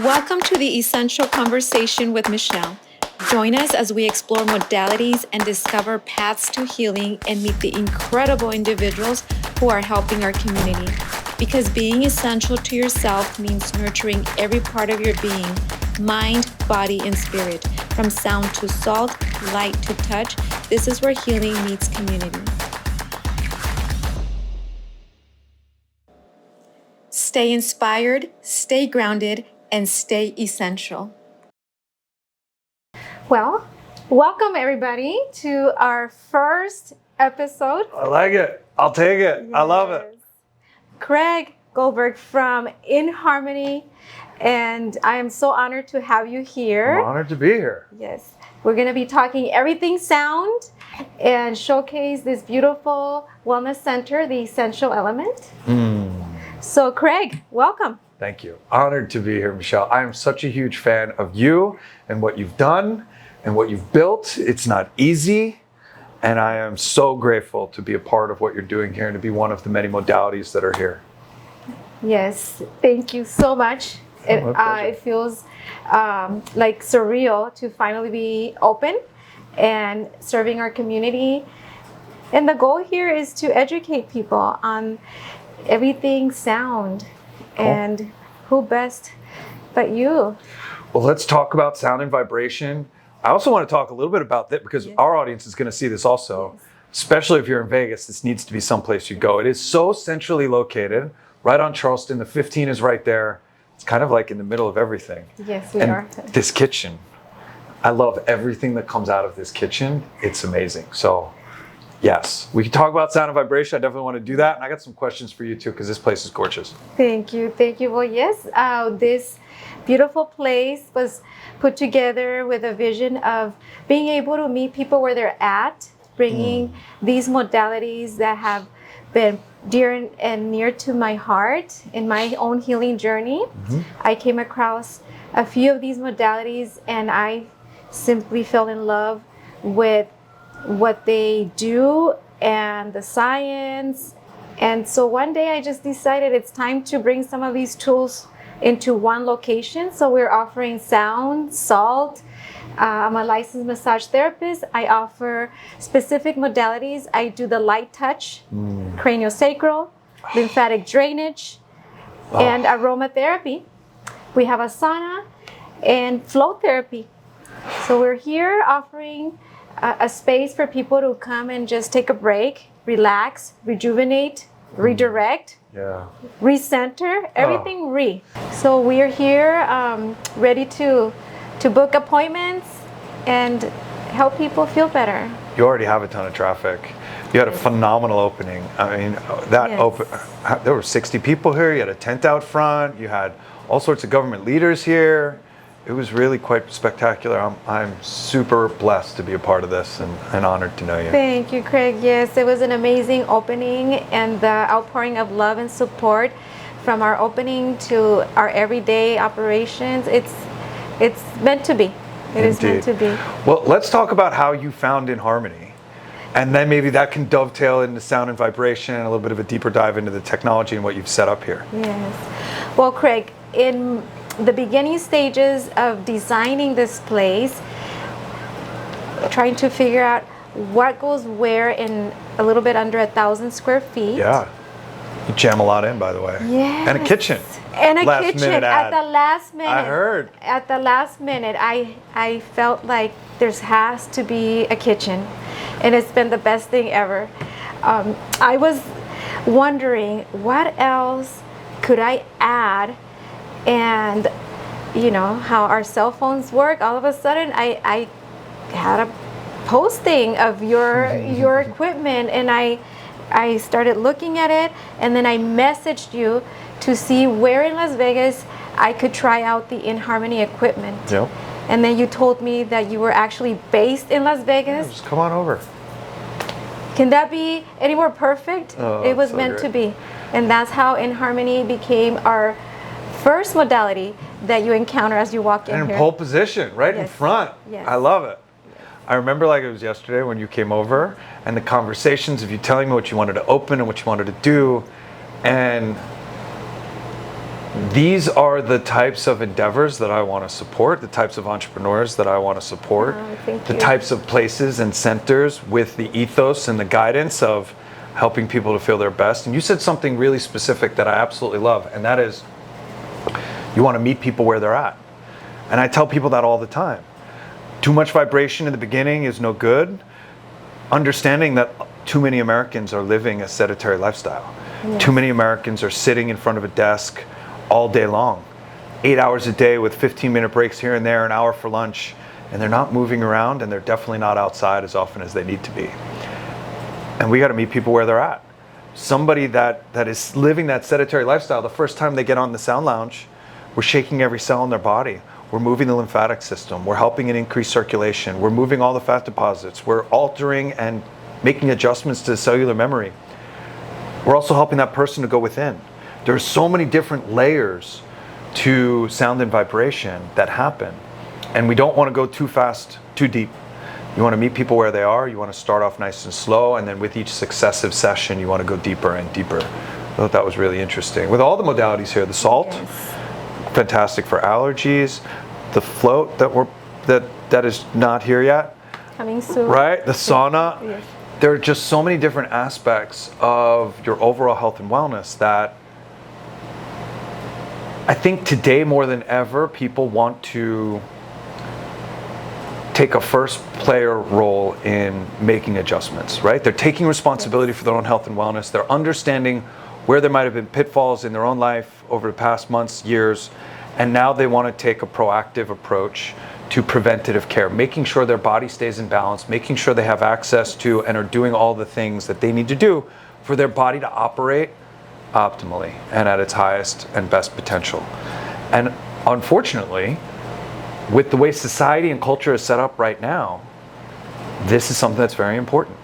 Welcome to the Essential Conversation with Michelle. Join us as we explore modalities and discover paths to healing and meet the incredible individuals who are helping our community. Because being essential to yourself means nurturing every part of your being, mind, body, and spirit. From sound to salt, light to touch, this is where healing meets community. Stay inspired, stay grounded, and stay essential. Well, welcome everybody to our first episode. I like it. I'll take it. Yes. I love it. Craig Goldberg from InHarmony, and I am so honored to have you here. I'm honored to be here. Yes. We're going to be talking everything sound and showcase this beautiful wellness center, the essential element. So Craig, welcome. Thank you. Honored to be here, Michelle. I am such a huge fan of you and what you've done and what you've built. It's not easy. And I am so grateful to be a part of what you're doing here and to be one of the many modalities that are here. Yes, thank you so much. It feels like surreal to finally be open and serving our community. And the goal here is to educate people on everything sound. Cool. And who best but you? Well, let's talk about sound and vibration. I also want to talk a little bit about that because our audience is going to see this also, especially if you're in Vegas. This needs to be someplace you go. It is so centrally located, right on Charleston. The 15 is right there. It's kind of like in the middle of everything. Yes, we are. This kitchen, I love everything that comes out of this kitchen. It's amazing. So yes, we can talk about sound and vibration. I definitely want to do that. And I got some questions for you too, because this place is gorgeous. Thank you. Thank you. Well, yes, this beautiful place was put together with a vision of being able to meet people where they're at, bringing these modalities that have been dear and near to my heart in my own healing journey. I came across a few of these modalities and I simply fell in love with what they do and the science. And so one day I just decided it's time to bring some of these tools into one location. So we're offering sound, salt. I'm a licensed massage therapist. I offer specific modalities. I do the light touch, craniosacral, lymphatic drainage, and aromatherapy. We have a sauna and flow therapy. So we're here offering a space for people to come and just take a break, relax, rejuvenate, redirect, recenter, everything So we're here ready to book appointments and help people feel better. You already have a ton of traffic. You had a phenomenal opening. I mean, there were 60 people here. You had a tent out front. You had all sorts of government leaders here. It was really quite spectacular. I'm super blessed to be a part of this and honored to know you. Thank you, Craig. Yes, it was an amazing opening and the outpouring of love and support from our opening to our everyday operations. It's meant to be. It is meant to be. Well, let's talk about how you found InHarmony. And then maybe that can dovetail into sound and vibration and a little bit of a deeper dive into the technology and what you've set up here. Yes. Well, Craig, in the beginning stages of designing this place, trying to figure out what goes where in a little bit under 1,000 square feet. Yeah. You jam a lot in, by the way. Yes. And a kitchen. And a kitchen at the last minute. I heard. At the last minute, I felt like there has to be a kitchen. And it's been the best thing ever. I was wondering what else could I add, and you know how our cell phones work. All of a sudden I had a posting of your equipment, and I started looking at it, and then I messaged you to see where in Las Vegas I could try out the InHarmony equipment. Yep. And then you told me that you were actually based in Las Vegas. Yeah, just come on over. Can that be any more perfect? Oh, it was meant to be. And that's how InHarmony became our first modality that you encounter as you walk in and here. In pole position, right in front. Yes. I love it. I remember like it was yesterday when you came over and the conversations of you telling me what you wanted to open and what you wanted to do. And these are the types of endeavors that I want to support, the types of entrepreneurs that I want to support, the types of places and centers with the ethos and the guidance of helping people to feel their best. And you said something really specific that I absolutely love, and that is you want to meet people where they're at. And I tell people that all the time. Too much vibration in the beginning is no good. Understanding that too many Americans are living a sedentary lifestyle. Yes. Too many Americans are sitting in front of a desk all day long, 8 hours a day with 15-minute breaks here and there, an hour for lunch, and they're not moving around, and they're definitely not outside as often as they need to be. And we got to meet people where they're at. Somebody that is living that sedentary lifestyle, the first time they get on the sound lounge, we're shaking every cell in their body. We're moving the lymphatic system. We're helping it increase circulation. We're moving all the fat deposits. We're altering and making adjustments to cellular memory. We're also helping that person to go within. There's so many different layers to sound and vibration that happen. And we don't want to go too fast, too deep. You want to meet people where they are. You want to start off nice and slow. And then with each successive session, you want to go deeper and deeper. I thought that was really interesting. With all the modalities here, the salt, fantastic for allergies. The float that is not here yet. Coming soon. Right? The sauna. Yes. There are just so many different aspects of your overall health and wellness that I think today more than ever, people want to take a first player role in making adjustments, right? They're taking responsibility for their own health and wellness. They're understanding where there might have been pitfalls in their own life over the past months, years, and now they want to take a proactive approach to preventative care, making sure their body stays in balance, making sure they have access to and are doing all the things that they need to do for their body to operate optimally and at its highest and best potential. And unfortunately, with the way society and culture is set up right now, this is something that's very important.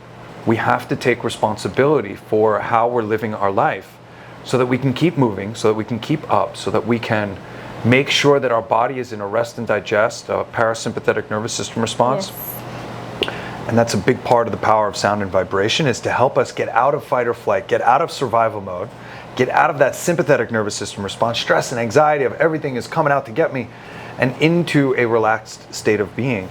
We have to take responsibility for how we're living our life so that we can keep moving, so that we can keep up, so that we can make sure that our body is in a rest and digest, a parasympathetic nervous system response. Yes. And that's a big part of the power of sound and vibration, is to help us get out of fight or flight, get out of survival mode, get out of that sympathetic nervous system response, stress and anxiety of everything is coming out to get me, and into a relaxed state of being.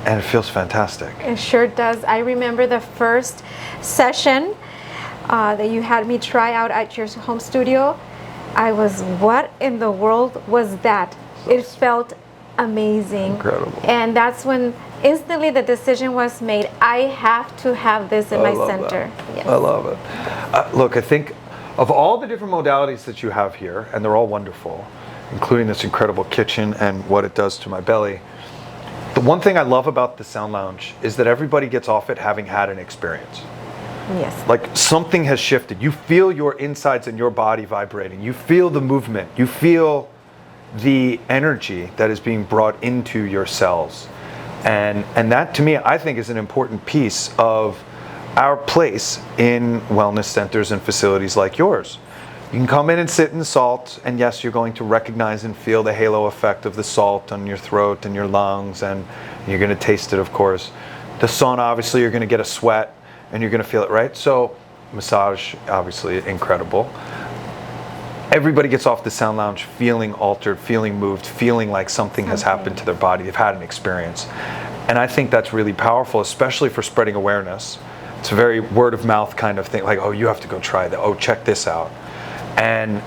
And it feels fantastic. It sure does. I remember the first session that you had me try out at your home studio. I was, what in the world was that? It felt amazing. Incredible. And that's when instantly the decision was made. I have to have this in my center. Yes. I love it. Look, I think of all the different modalities that you have here, and they're all wonderful, including this incredible kitchen and what it does to my belly. The one thing I love about the Sound Lounge is that everybody gets off it having had an experience. Yes. Like something has shifted. You feel your insides and your body vibrating. You feel the movement. You feel the energy that is being brought into your cells. And that to me, I think, is an important piece of our place in wellness centers and facilities like yours. You can come in and sit in the salt, and yes, you're going to recognize and feel the halo effect of the salt on your throat and your lungs, and you're going to taste it, of course. The sauna, obviously, you're going to get a sweat, and you're going to feel it, right? So massage, obviously, incredible. Everybody gets off the Sound Lounge feeling altered, feeling moved, feeling like something has happened to their body. They've had an experience. And I think that's really powerful, especially for spreading awareness. It's a very word of mouth kind of thing, like, oh, you have to go try that. Oh, check this out. And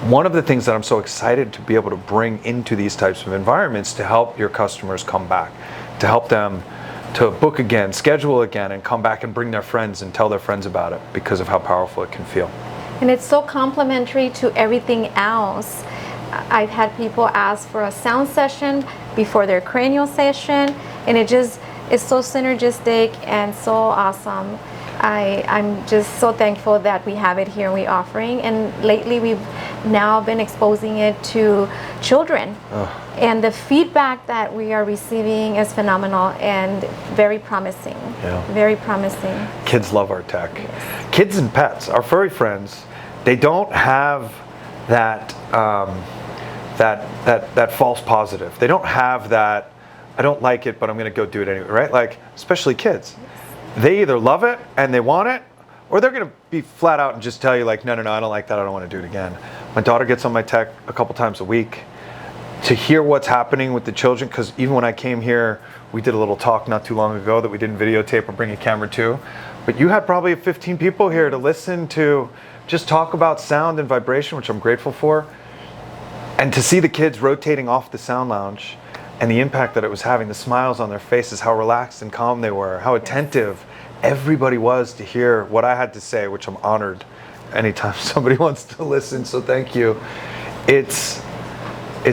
one of the things that I'm so excited to be able to bring into these types of environments to help your customers come back, to help them to book again, schedule again, and come back and bring their friends and tell their friends about it because of how powerful it can feel. And it's so complementary to everything else. I've had people ask for a sound session before their cranial session, and it just is so synergistic and so awesome. I'm just so thankful that we have it here and we're offering. And lately we've now been exposing it to children. And the feedback that we are receiving is phenomenal and very promising. Yeah. Very promising. Kids love our tech. Yes. Kids and pets, our furry friends, they don't have that that false positive. They don't have that, I don't like it, but I'm going to go do it anyway, right? Like, especially kids. They either love it and they want it, or they're going to be flat out and just tell you like, no, I don't like that. I don't want to do it again. My daughter gets on my tech a couple times a week to hear what's happening with the children, because even when I came here, we did a little talk not too long ago that we didn't videotape or bring a camera to, but you had probably 15 people here to listen to just talk about sound and vibration, which I'm grateful for, and to see the kids rotating off the sound lounge and the impact that it was having, the smiles on their faces, how relaxed and calm they were, how attentive everybody was to hear what I had to say, which I'm honored anytime somebody wants to listen, so thank you. It's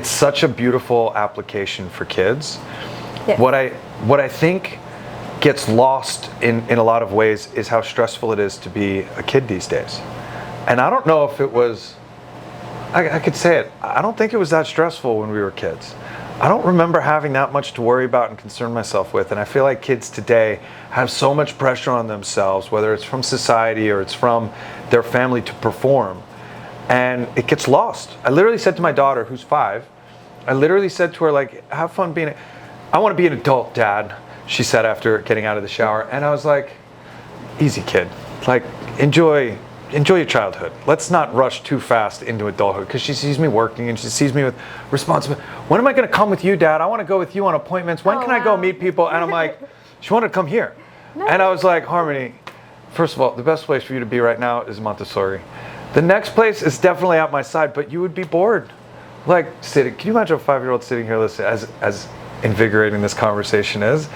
such a beautiful application for kids. Yes. What I think gets lost in a lot of ways is how stressful it is to be a kid these days. And I don't know if it was, I could say it, I don't think it was that stressful when we were kids. I don't remember having that much to worry about and concern myself with. And I feel like kids today have so much pressure on themselves, whether it's from society or it's from their family, to perform. And it gets lost. I literally said to my daughter, who's 5, I literally said to her, like, have fun being I want to be an adult, Dad, she said after getting out of the shower. And I was like, easy, kid. Like, enjoy your childhood. Let's not rush too fast into adulthood, because she sees me working and she sees me with responsibility. When am I going to come with you, Dad? I want to go with you on appointments. When can I go meet people? And I'm like, she wanted to come here. No. And I was like, Harmony, first of all, the best place for you to be right now is Montessori. The next place is definitely at my side, but you would be bored. Like, sitting, can you imagine a 5-year-old sitting here listening, as invigorating this conversation is?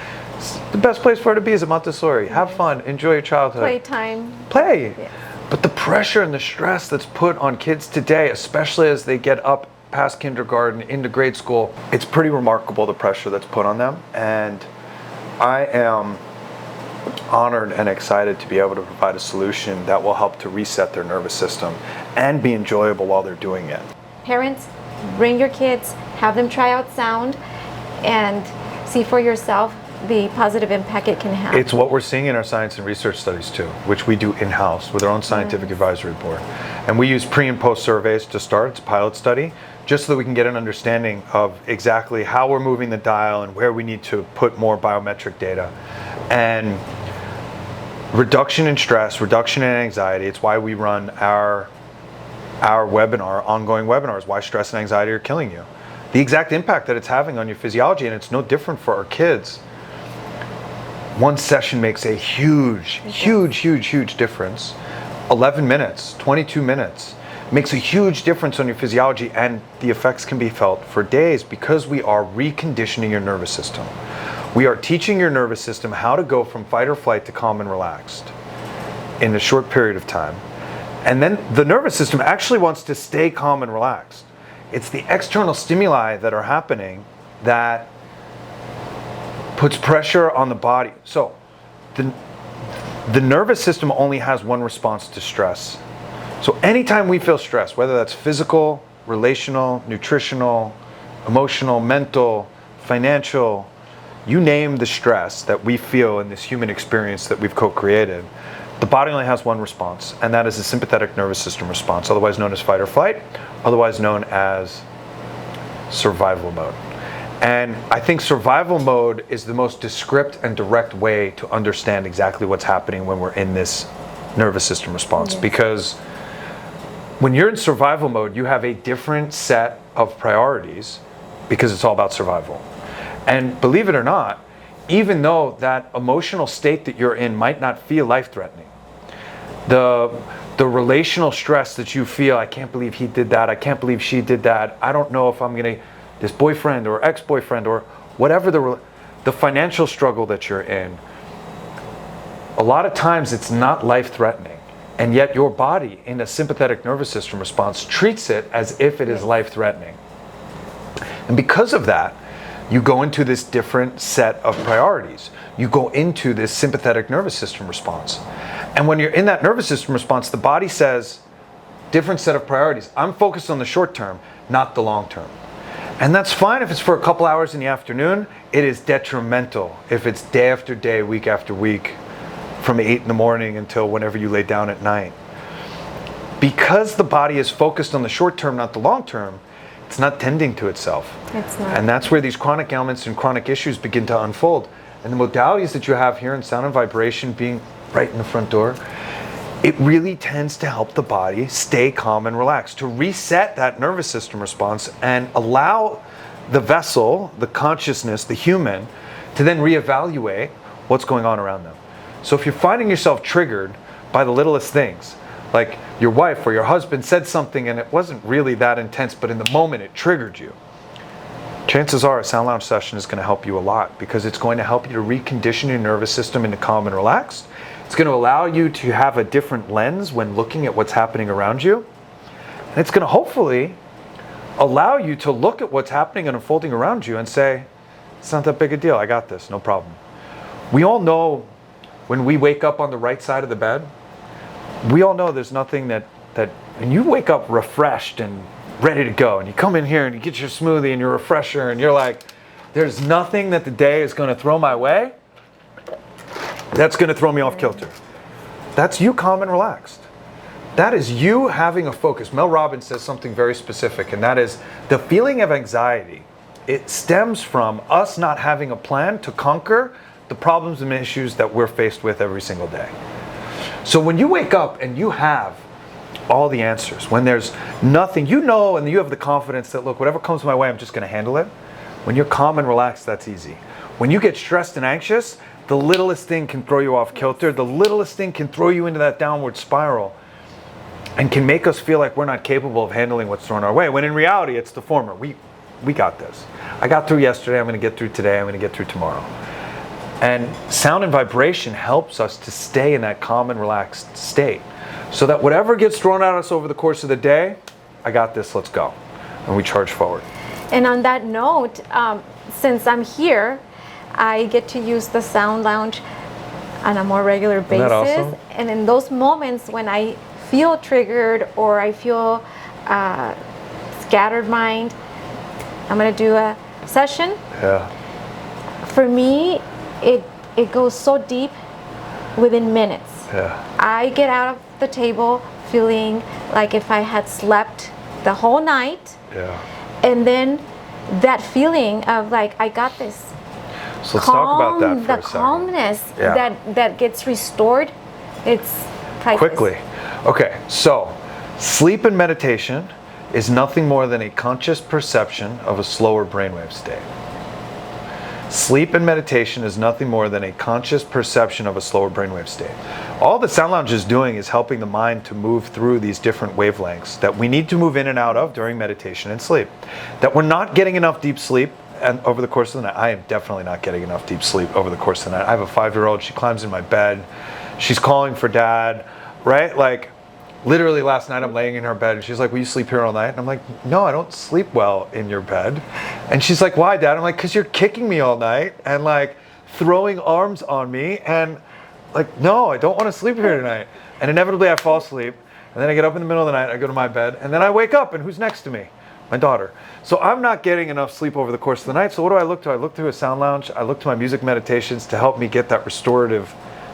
The best place for her to be is at Montessori. Have fun, enjoy your childhood. Playtime. Play. Yes. But the pressure and the stress that's put on kids today, especially as they get up past kindergarten into grade school, it's pretty remarkable, the pressure that's put on them. And I am honored and excited to be able to provide a solution that will help to reset their nervous system and be enjoyable while they're doing it. Parents, bring your kids, have them try out sound, and see for yourself the positive impact it can have. It's what we're seeing in our science and research studies too, which we do in-house with our own scientific advisory board. And we use pre and post surveys to start. It's a pilot study, just so that we can get an understanding of exactly how we're moving the dial and where we need to put more biometric data. And reduction in stress, reduction in anxiety, it's why we run our webinar, ongoing webinars, why stress and anxiety are killing you. The exact impact that it's having on your physiology, and it's no different for our kids. One session makes a huge difference. 11 minutes, 22 minutes makes a huge difference on your physiology, and the effects can be felt for days, because we are reconditioning your nervous system. We are teaching your nervous system how to go from fight or flight to calm and relaxed in a short period of time. And then the nervous system actually wants to stay calm and relaxed. It's the external stimuli that are happening that puts pressure on the body. So the nervous system only has one response to stress. So anytime we feel stress, whether that's physical, relational, nutritional, emotional, mental, financial, you name the stress that we feel in this human experience that we've co-created, the body only has one response, and that is a sympathetic nervous system response, otherwise known as fight or flight, otherwise known as survival mode. And I think survival mode is the most descript and direct way to understand exactly what's happening when we're in this nervous system response. Yes. Because when you're in survival mode, you have a different set of priorities, because it's all about survival. And believe it or not, even though that emotional state that you're in might not feel life-threatening, the relational stress that you feel, I can't believe he did that, I can't believe she did that, I don't know if I'm gonna, this boyfriend or ex-boyfriend or whatever, the financial struggle that you're in, a lot of times it's not life-threatening, and yet your body in a sympathetic nervous system response treats it as if it is life-threatening. And because of that, you go into this different set of priorities. You go into this sympathetic nervous system response. And when you're in that nervous system response, the body says, different set of priorities. I'm focused on the short term, not the long term. And that's fine if it's for a couple hours in the afternoon. It is detrimental if it's day after day, week after week, from 8 in the morning until whenever you lay down at night. Because the body is focused on the short term, not the long term, it's not tending to itself. It's not. And that's where these chronic ailments and chronic issues begin to unfold. And the modalities that you have here in sound and vibration being right in the front door, it really tends to help the body stay calm and relaxed, to reset that nervous system response and allow the vessel, the consciousness, the human, to then reevaluate what's going on around them. So if you're finding yourself triggered by the littlest things, like your wife or your husband said something and it wasn't really that intense, but in the moment it triggered you, chances are a sound lounge session is going to help you a lot, because it's going to help you to recondition your nervous system into calm and relaxed. It's going to allow you to have a different lens when looking at what's happening around you. And it's going to hopefully allow you to look at what's happening and unfolding around you and say, it's not that big a deal, I got this, no problem. We all know when we wake up on the right side of the bed, we all know there's nothing that and you wake up refreshed and ready to go, and you come in here and you get your smoothie and your refresher and you're like, there's nothing that the day is going to throw my way that's going to throw me off kilter. That's you calm and relaxed. That is you having a focus. Mel Robbins says something very specific, and that is the feeling of anxiety. It stems from us not having a plan to conquer the problems and issues that we're faced with every single day. So when you wake up and you have all the answers, when there's nothing, you know, and you have the confidence that, look, whatever comes my way, I'm just going to handle it. When you're calm and relaxed, that's easy. When you get stressed and anxious, the littlest thing can throw you off kilter. The littlest thing can throw you into that downward spiral and can make us feel like we're not capable of handling what's thrown our way, when in reality, it's the former. We got this. I got through yesterday, I'm going to get through today, I'm going to get through tomorrow. And sound and vibration helps us to stay in that calm and relaxed state, so that whatever gets thrown at us over the course of the day, I got this, let's go. And we charge forward. And on that note, since I'm here, I get to use the sound lounge on a more regular basis. Isn't that awesome? And in those moments when I feel triggered or I feel scattered mind, I'm going to do a session. Yeah. For me, it goes so deep within minutes. Yeah. I get out of the table feeling like if I had slept the whole night. Yeah. And then that feeling of like, I got this. So let's talk about that for the a second. calmness Yeah. that gets restored, it's priceless. Quickly. Okay, so sleep and meditation is nothing more than a conscious perception of a slower brainwave state. Sleep and meditation is nothing more than a conscious perception of a slower brainwave state. All the Sound Lounge is doing is helping the mind to move through these different wavelengths that we need to move in and out of during meditation and sleep. That we're not getting enough deep sleep and over the course of the night. I am definitely not getting enough deep sleep over the course of the night. I have a 5-year-old, she climbs in my bed, she's calling for dad, right? Like, literally last night I'm laying in her bed and she's like, will you sleep here all night? And I'm like, no, I don't sleep well in your bed. And she's like, why, Dad? I'm like, because you're kicking me all night and like throwing arms on me, and like, no, I don't want to sleep here tonight. And inevitably I fall asleep, and then I get up in the middle of the night, I go to my bed, and then I wake up, and who's next to me? My daughter. So I'm not getting enough sleep over the course of the night. So what do I look to? I look to a Sound Lounge, I look to my music meditations to help me get that restorative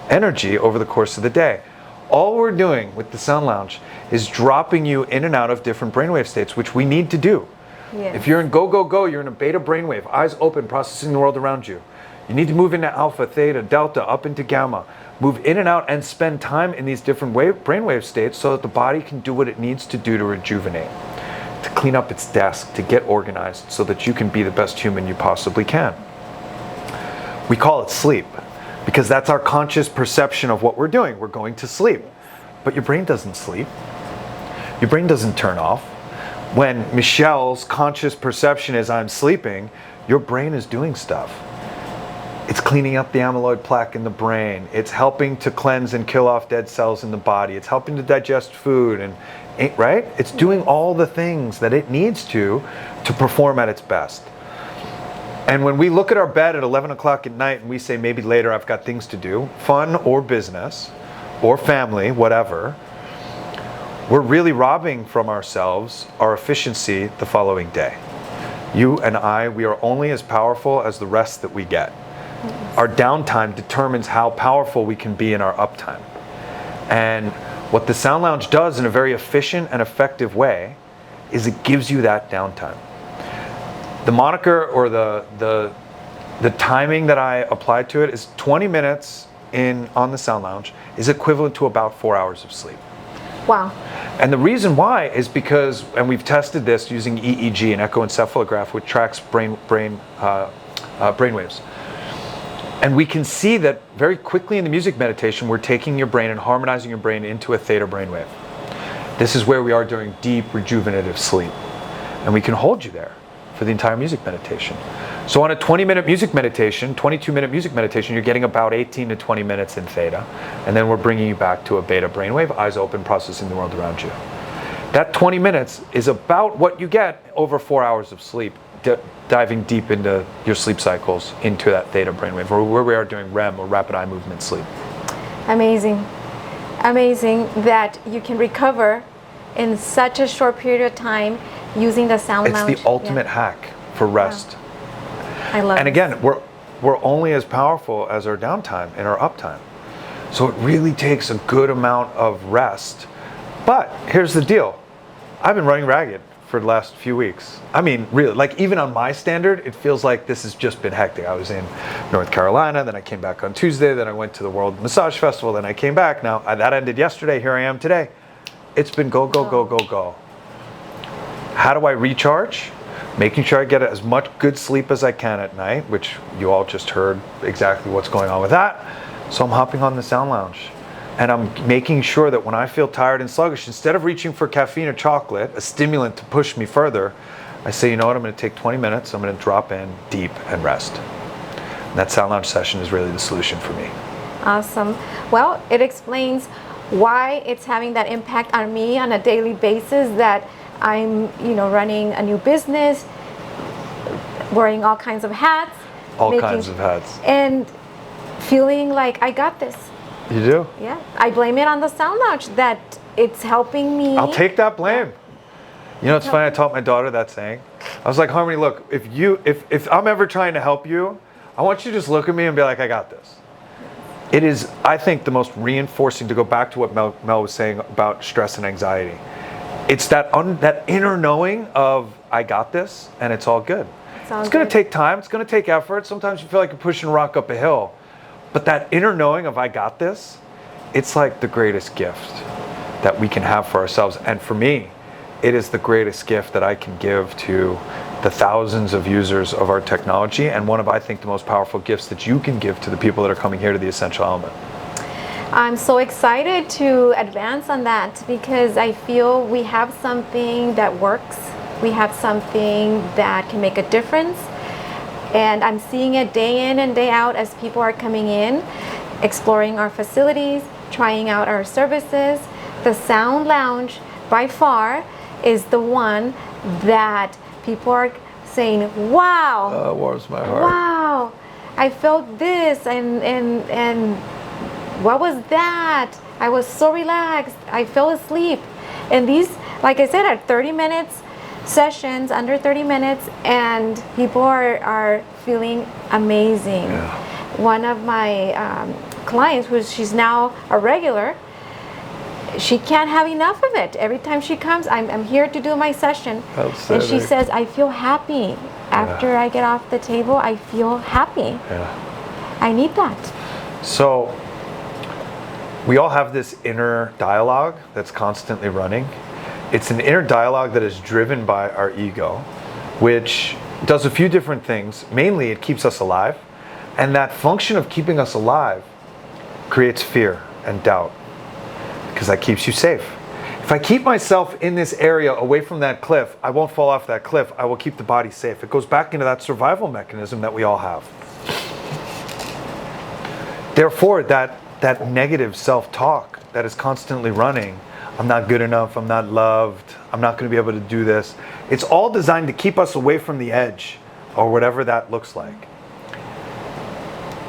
energy over the course of the day. All we're doing with the Sound Lounge is dropping you in and out of different brainwave states, which we need to do. Yes. If you're in go, go, go, you're in a beta brainwave, eyes open, processing the world around you. You need to move into alpha, theta, delta, up into gamma. Move in and out and spend time in these different brainwave states so that the body can do what it needs to do to rejuvenate, to clean up its desk, to get organized so that you can be the best human you possibly can. We call it sleep, because that's our conscious perception of what we're doing. We're going to sleep. But your brain doesn't sleep. Your brain doesn't turn off. When Michelle's conscious perception is I'm sleeping, your brain is doing stuff. It's cleaning up the amyloid plaque in the brain. It's helping to cleanse and kill off dead cells in the body. It's helping to digest food, and right? It's doing all the things that it needs to perform at its best. And when we look at our bed at 11 o'clock at night and we say, maybe later I've got things to do, fun or business or family, whatever, we're really robbing from ourselves our efficiency the following day. You and I, we are only as powerful as the rest that we get. Our downtime determines how powerful we can be in our uptime. And what the Sound Lounge does in a very efficient and effective way is it gives you that downtime. The moniker or the timing that I apply to it is 20 minutes on the sound lounge is equivalent to about 4 hours of sleep. Wow. And the reason why is because, and we've tested this using EEG, an echoencephalograph, which tracks brain waves. And we can see that very quickly in the music meditation, we're taking your brain and harmonizing your brain into a theta brainwave. This is where we are during deep rejuvenative sleep. And we can hold you there for the entire music meditation. So on a 20-minute music meditation, 22-minute music meditation, you're getting about 18 to 20 minutes in theta. And then we're bringing you back to a beta brainwave, eyes open, processing the world around you. That 20 minutes is about what you get over 4 hours of sleep, diving deep into your sleep cycles, into that theta brainwave, or where we are doing REM, or rapid eye movement sleep. Amazing. Amazing that you can recover in such a short period of time using the sound lounge. It's the ultimate hack for rest. Wow. I love it. And again, we're only as powerful as our downtime and our uptime. So it really takes a good amount of rest. But here's the deal. I've been running ragged for the last few weeks. I mean, really, like even on my standard, it feels like this has just been hectic. I was in North Carolina, then I came back on Tuesday, then I went to the World Massage Festival, then I came back. Now, that ended yesterday, here I am today. It's been go, go, go, go, go. How do I recharge? Making sure I get as much good sleep as I can at night, which you all just heard exactly what's going on with that. So I'm hopping on the sound lounge. And I'm making sure that when I feel tired and sluggish, instead of reaching for caffeine or chocolate, a stimulant to push me further, I say, you know what, I'm going to take 20 minutes, I'm going to drop in deep and rest. And that sound lounge session is really the solution for me. Awesome. Well, it explains why it's having that impact on me on a daily basis, that I'm, running a new business, wearing all kinds of hats. All kinds of hats. And feeling like I got this. You do? Yeah. I blame it on the sound lounge, that it's helping me. I'll take that blame. You know, it's funny, I taught my daughter that saying. I was like, Harmony, look, if I'm ever trying to help you, I want you to just look at me and be like, I got this. It is, I think, the most reinforcing, to go back to what Mel was saying about stress and anxiety. It's that inner knowing of, I got this, and it's all good. It's going to take time. It's going to take effort. Sometimes you feel like you're pushing a rock up a hill. But that inner knowing of, I got this, it's like the greatest gift that we can have for ourselves. And for me, it is the greatest gift that I can give to the thousands of users of our technology, and one of, I think, the most powerful gifts that you can give to the people that are coming here to the Essential Element. I'm so excited to advance on that, because I feel we have something that works. We have something that can make a difference. And I'm seeing it day in and day out as people are coming in, exploring our facilities, trying out our services. The Sound Lounge, by far, is the one that people are saying, wow. That warms my heart. Wow, I felt this, and what was that? I was so relaxed. I fell asleep. And these, like I said, are 30 minutes sessions, under 30 minutes, and people are feeling amazing. Yeah. One of my clients, she's now a regular, she can't have enough of it. Every time she comes, I'm here to do my session, and she says, I feel happy. After I get off the table, I feel happy. Yeah. I need that. So we all have this inner dialogue that's constantly running. It's an inner dialogue that is driven by our ego, which does a few different things. Mainly, it keeps us alive. And that function of keeping us alive creates fear and doubt, because that keeps you safe. If I keep myself in this area away from that cliff, I won't fall off that cliff. I will keep the body safe. It goes back into that survival mechanism that we all have. Therefore, that negative self-talk that is constantly running, I'm not good enough, I'm not loved, I'm not going to be able to do this. It's all designed to keep us away from the edge, or whatever that looks like.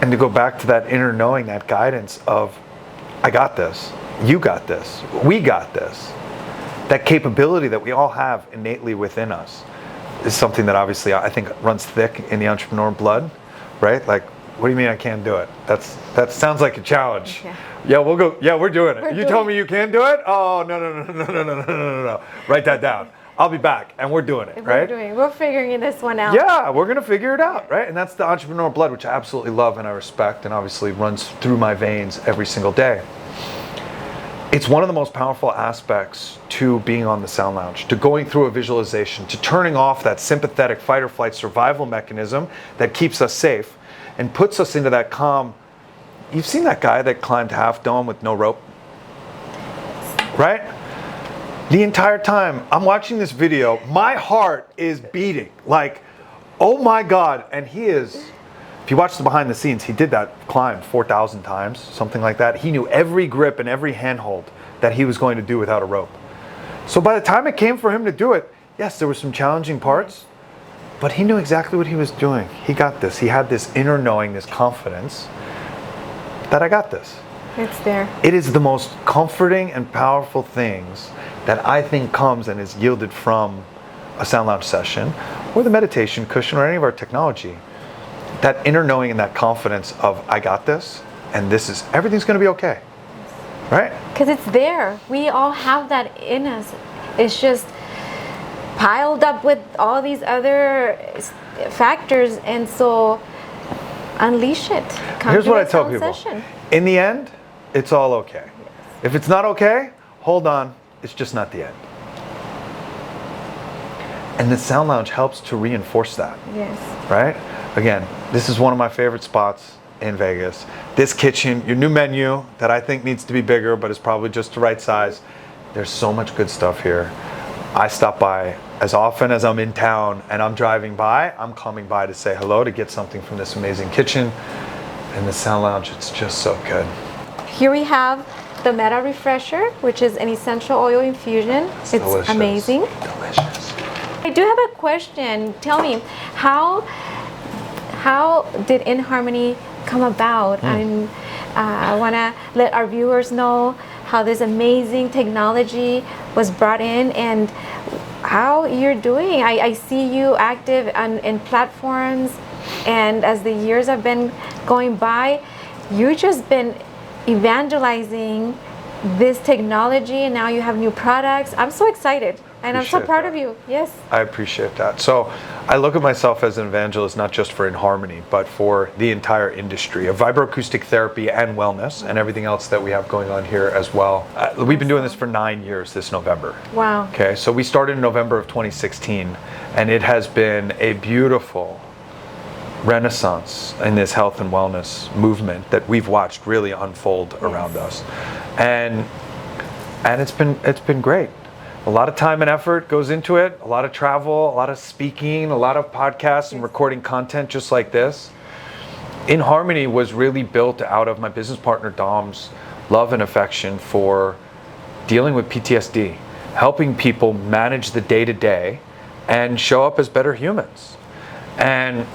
And to go back to that inner knowing, that guidance of, I got this, you got this, we got this. That capability that we all have innately within us is something that obviously I think runs thick in the entrepreneur blood, right? Like, what do you mean I can't do it? That sounds like a challenge. Yeah. Yeah, we're doing it. You told me you can do it? Oh, no. Write that down. I'll be back, and we're doing it, right? We're figuring this one out. Yeah, we're gonna figure it out, right? And that's the entrepreneurial blood, which I absolutely love and I respect, and obviously runs through my veins every single day. It's one of the most powerful aspects to being on the sound lounge, to going through a visualization, to turning off that sympathetic fight or flight survival mechanism that keeps us safe and puts us into that calm. You've seen that guy that climbed Half Dome with no rope, right? The entire time I'm watching this video, my heart is beating like, oh my God. And he is, if you watch the behind the scenes, he did that climb 4,000 times, something like that. He knew every grip and every handhold that he was going to do without a rope. So by the time it came for him to do it, yes, there were some challenging parts, but he knew exactly what he was doing. He got this. He had this inner knowing, this confidence that I got this. It's there. It is the most comforting and powerful things that I think comes and is yielded from a sound lounge session or the meditation cushion or any of our technology. That inner knowing and that confidence of, I got this, and this is, everything's gonna be okay, right? Because it's there. We all have that in us. It's just piled up with all these other factors, and so unleash it. Here's what I tell people. In the end, it's all okay. Yes. If it's not okay, hold on. It's just not the end. And the sound lounge helps to reinforce that. Yes. Right? Again, this is one of my favorite spots in Vegas. This kitchen, your new menu that I think needs to be bigger, but is probably just the right size. There's so much good stuff here. I stop by as often as I'm in town and I'm driving by, I'm coming by to say hello, to get something from this amazing kitchen. And the sound lounge, it's just so good. Here we have the Meta Refresher, which is an essential oil infusion. It's delicious. Amazing. Delicious. I do have a question. Tell me, how did InHarmony come about? I want to let our viewers know how this amazing technology was brought in and how you're doing. I see you active in platforms, and as the years have been going by, you've just been evangelizing this technology, and now you have new products. I'm so excited, and I'm so proud of you. Yes. I appreciate that. So I look at myself as an evangelist, not just for InHarmony, but for the entire industry of vibro-acoustic therapy and wellness and everything else that we have going on here as well. We've been doing this for 9 years this November. Wow. Okay, so we started in November of 2016, and it has been a beautiful renaissance in this health and wellness movement that we've watched really unfold around us, and it's been great. A lot of time and effort goes into it, a lot of travel, a lot of speaking, a lot of podcasts and recording content just like this. InHarmony was really built out of my business partner Dom's love and affection for dealing with PTSD, helping people manage the day-to-day and show up as better humans. And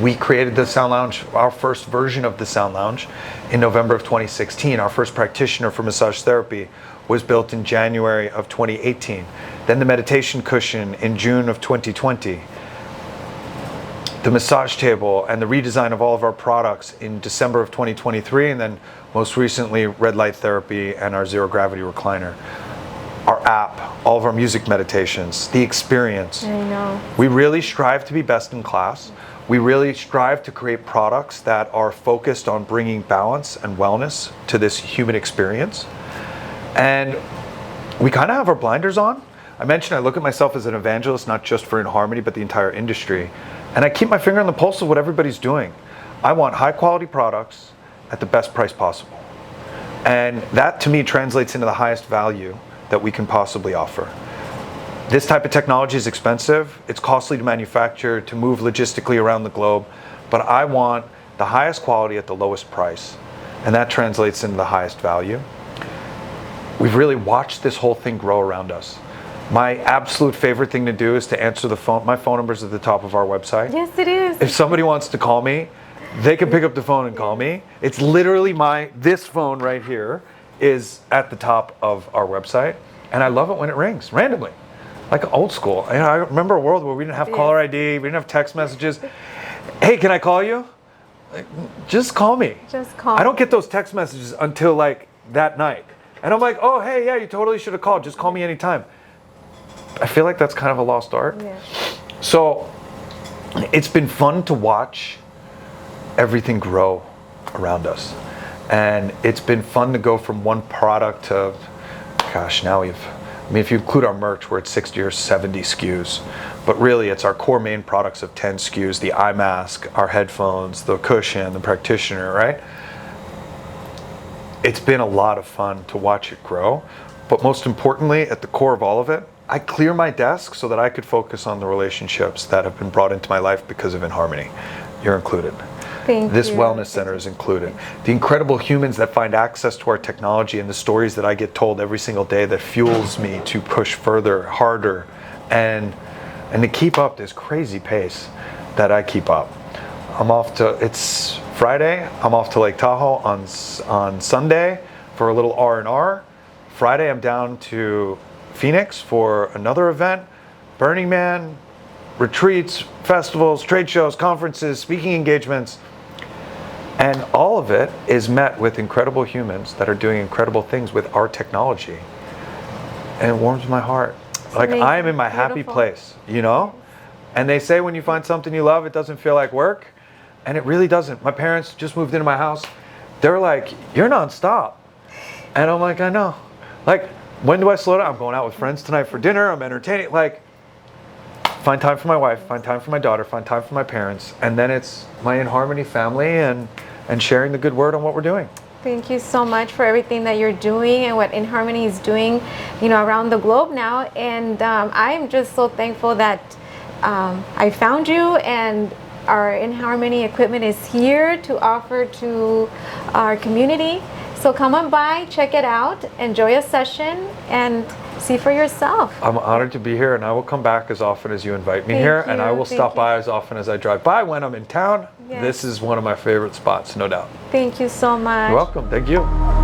we created the Sound Lounge, our first version of the Sound Lounge, in November of 2016. Our first practitioner for massage therapy was built in January of 2018. Then the meditation cushion in June of 2020. The massage table and the redesign of all of our products in December of 2023, and then most recently red light therapy and our zero gravity recliner. Our app, all of our music meditations, the experience. I know. We really strive to be best in class. We really strive to create products that are focused on bringing balance and wellness to this human experience. And we kind of have our blinders on. I mentioned I look at myself as an evangelist, not just for InHarmony, but the entire industry. And I keep my finger on the pulse of what everybody's doing. I want high quality products at the best price possible. And that to me translates into the highest value that we can possibly offer. This type of technology is expensive. It's costly to manufacture, to move logistically around the globe. But I want the highest quality at the lowest price. And that translates into the highest value. We've really watched this whole thing grow around us. My absolute favorite thing to do is to answer the phone. My phone number is at the top of our website. Yes, it is. If somebody wants to call me, they can pick up the phone and call me. It's literally this phone right here is at the top of our website. And I love it when it rings randomly, like old school. I remember a world where we didn't have caller ID, we didn't have text messages. Hey, can I call you? Like, just call me. Just call. I don't get those text messages until like that night. And I'm like, oh, hey, yeah, you totally should have called. Just call me anytime. I feel like that's kind of a lost art. Yeah. So it's been fun to watch everything grow around us. And it's been fun to go from one product to, gosh, now if you include our merch, we're at 60 or 70 SKUs. But really, it's our core main products of 10 SKUs, the eye mask, our headphones, the cushion, the practitioner, right? It's been a lot of fun to watch it grow. But most importantly, at the core of all of it, I clear my desk so that I could focus on the relationships that have been brought into my life because of InHarmony. You're included. This wellness center is included. The incredible humans that find access to our technology and the stories that I get told every single day that fuels me to push further, harder, and to keep up this crazy pace that I keep up. It's Friday, I'm off to Lake Tahoe on Sunday for a little R&R. Friday I'm down to Phoenix for another event, Burning Man, retreats, festivals, trade shows, conferences, speaking engagements. And all of it is met with incredible humans that are doing incredible things with our technology. And it warms my heart. Like I am in my happy place, you know? And they say when you find something you love, it doesn't feel like work. And it really doesn't. My parents just moved into my house. They're like, you're nonstop. And I'm like, I know. Like, when do I slow down? I'm going out with friends tonight for dinner. I'm entertaining. Like, find time for my wife, find time for my daughter, find time for my parents. And then it's my InHarmony family and sharing the good word on what we're doing. Thank you so much for everything that you're doing and what InHarmony is doing, you know, around the globe now. And I'm just so thankful that I found you, and our InHarmony equipment is here to offer to our community. So come on by, check it out, enjoy a session, and see for yourself. I'm honored to be here, and I will come back as often as you invite me here, and I will stop by as often as I drive by when I'm in town. Yes. This is one of my favorite spots, no doubt. Thank you so much. You're welcome. Thank you.